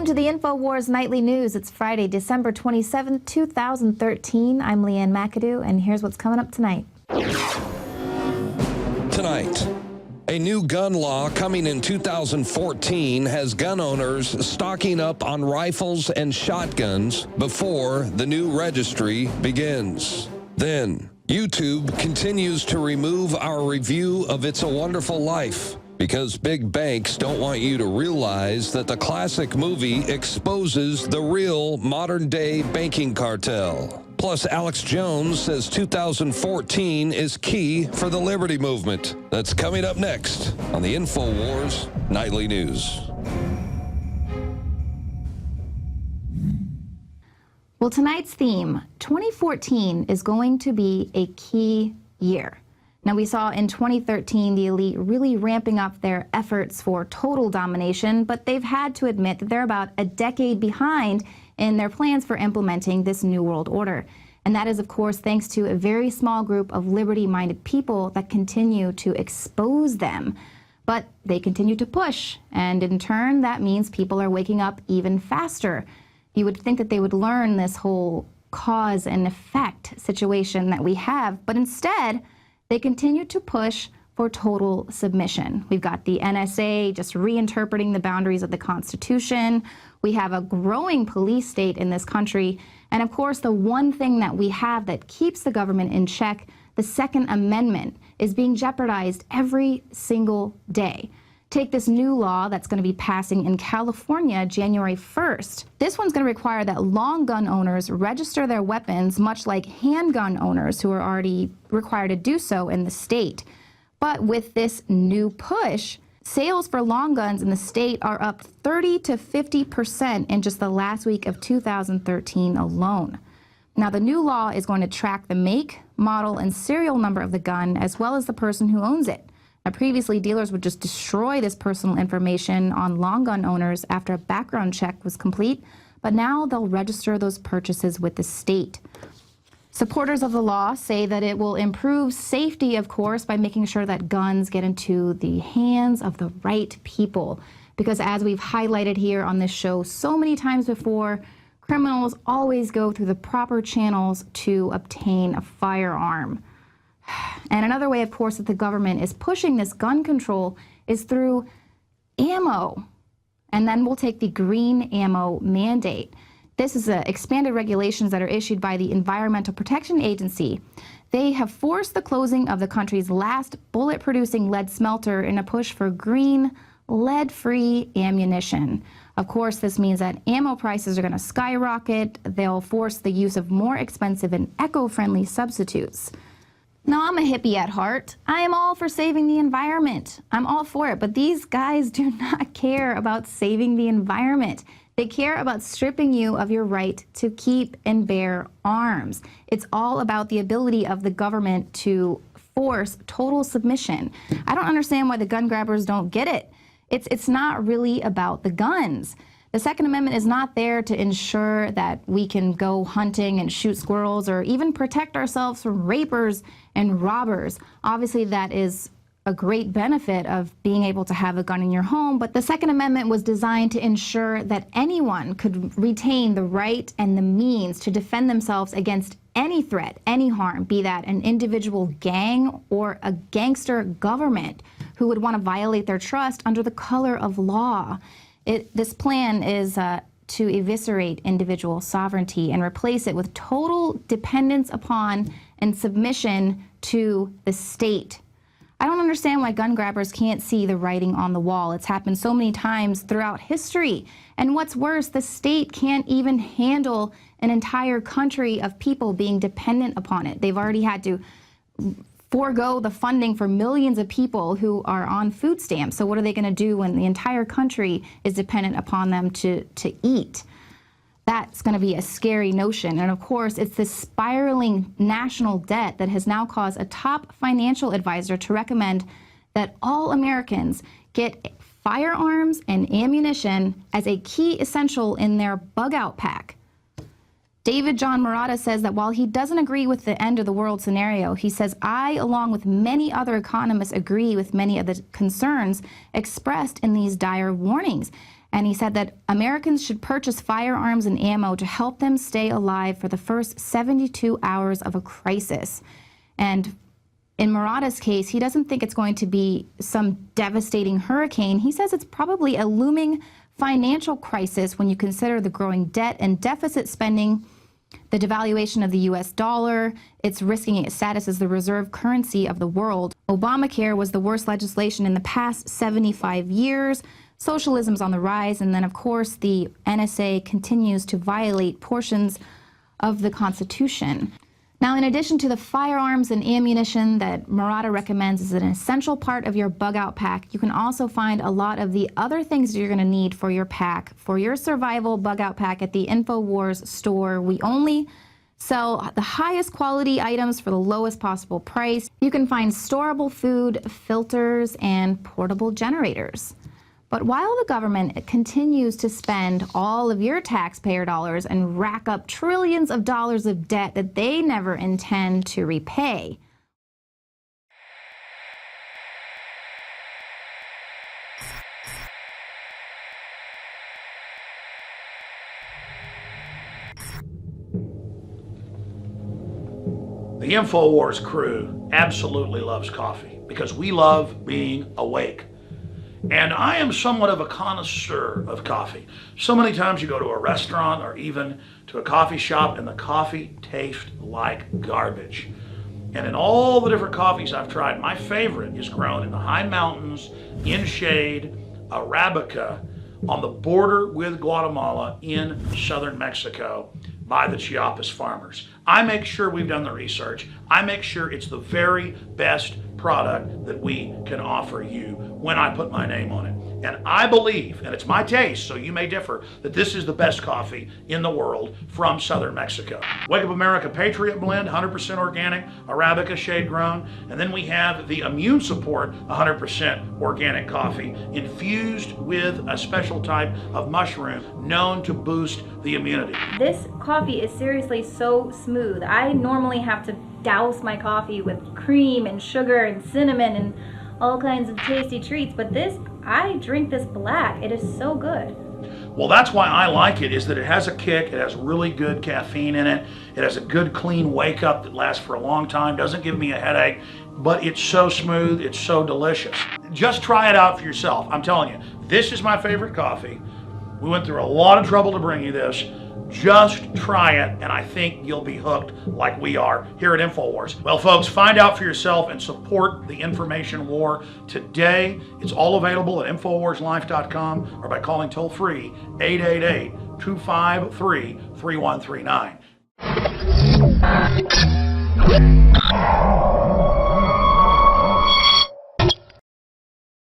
Welcome to the InfoWars Nightly News. It's Friday, December 27, 2013. I'm Leanne McAdoo, and here's what's coming up tonight. Tonight, a new gun law coming in 2014 has gun owners stocking up on rifles and shotguns before the new registry begins. Then, YouTube continues to remove our review of It's a Wonderful Life, because big banks don't want you to realize that the classic movie exposes the real modern-day banking cartel. Plus, Alex Jones says 2014 is key for the Liberty Movement. That's coming up next on the InfoWars Nightly News. Well, tonight's theme, 2014, is going to be a key year. Now, we saw in 2013 the elite really ramping up their efforts for total domination, but they've had to admit that they're about a decade behind in their plans for implementing this new world order. And that is, of course, thanks to a very small group of liberty-minded people that continue to expose them. But they continue to push, and in turn, that means people are waking up even faster. You would think that they would learn this whole cause and effect situation that we have, but instead, they continue to push for total submission. We've got the NSA just reinterpreting the boundaries of the Constitution. We have a growing police state in this country. And of course, the one thing that we have that keeps the government in check, the Second Amendment, is being jeopardized every single day. Take this new law that's going to be passing in California January 1st. This one's going to require that long gun owners register their weapons, much like handgun owners who are already required to do so in the state. But with this new push, sales for long guns in the state are up 30 to 50% in just the last week of 2013 alone. Now, the new law is going to track the make, model, and serial number of the gun, as well as the person who owns it. Now, previously, dealers would just destroy this personal information on long gun owners after a background check was complete, but now they'll register those purchases with the state. Supporters of the law say that it will improve safety, of course, by making sure that guns get into the hands of the right people. Because as we've highlighted here on this show so many times before, criminals always go through the proper channels to obtain a firearm. And another way, of course, that the government is pushing this gun control is through ammo. And then we'll take the green ammo mandate. This is expanded regulations that are issued by the Environmental Protection Agency. They have forced the closing of the country's last bullet-producing lead smelter in a push for green, lead-free ammunition. Of course, this means that ammo prices are going to skyrocket. They'll force the use of more expensive and eco-friendly substitutes. Now, I'm a hippie at heart. I am all for saving the environment. I'm all for it, but these guys do not care about saving the environment. They care about stripping you of your right to keep and bear arms. It's all about the ability of the government to force total submission. I don't understand why the gun grabbers don't get it. It's not really about the guns. The Second Amendment is not there to ensure that we can go hunting and shoot squirrels or even protect ourselves from rapers and robbers. Obviously, that is a great benefit of being able to have a gun in your home, but the Second Amendment was designed to ensure that anyone could retain the right and the means to defend themselves against any threat, any harm, be that an individual gang or a gangster government who would want to violate their trust under the color of law. This plan is to eviscerate individual sovereignty and replace it with total dependence upon and submission to the state. I don't understand why gun grabbers can't see the writing on the wall. It's happened so many times throughout history. And what's worse, the state can't even handle an entire country of people being dependent upon it. They've already had to forego the funding for millions of people who are on food stamps. So what are they going to do when the entire country is dependent upon them to eat? That's going to be a scary notion. And of course, it's this spiraling national debt that has now caused a top financial advisor to recommend that all Americans get firearms and ammunition as a key essential in their bug-out pack. David John Murata says that while he doesn't agree with the end of the world scenario, he says, I, along with many other economists, agree with many of the concerns expressed in these dire warnings. And he said that Americans should purchase firearms and ammo to help them stay alive for the first 72 hours of a crisis. And in Murata's case, he doesn't think it's going to be some devastating hurricane. He says it's probably a looming financial crisis when you consider the growing debt and deficit spending, the devaluation of the U.S. dollar, it's risking its status as the reserve currency of the world. Obamacare was the worst legislation in the past 75 years. Socialism's on the rise, and then, of course, the NSA continues to violate portions of the Constitution. Now, in addition to the firearms and ammunition that Murata recommends as an essential part of your bug-out pack, you can also find a lot of the other things you're going to need for your pack, for your survival bug-out pack at the InfoWars store. We only sell the highest quality items for the lowest possible price. You can find storable food, filters, and portable generators. But while the government continues to spend all of your taxpayer dollars and rack up trillions of dollars of debt that they never intend to repay, the InfoWars crew absolutely loves coffee because we love being awake. And I am somewhat of a connoisseur of coffee. So many times you go to a restaurant or even to a coffee shop and the coffee tastes like garbage. And in all the different coffees I've tried, my favorite is grown in the high mountains, in shade, Arabica, on the border with Guatemala in southern Mexico by the Chiapas farmers. I make sure we've done the research. I make sure it's the very best product that we can offer you when I put my name on it. And I believe, and it's my taste, so you may differ, that this is the best coffee in the world from southern Mexico. Wake Up America Patriot Blend, 100% organic, Arabica shade grown. And then we have the Immune Support, 100% organic coffee, infused with a special type of mushroom known to boost the immunity. this coffee is seriously so smooth. I normally have to douse my coffee with cream and sugar and cinnamon and all kinds of tasty treats, but this, I drink this black. It is so good. Well, that's why I like it, is that it has a kick, it has really good caffeine in it, it has a good clean wake up that lasts for a long time, doesn't give me a headache, but it's so smooth, it's so delicious. Just try it out for yourself. I'm telling you, this is my favorite coffee. We went through a lot of trouble to bring you this. Just try it, and I think you'll be hooked like we are here at InfoWars. Well, folks, find out for yourself and support the information war today. It's all available at InfoWarsLife.com or by calling toll-free 888-253-3139.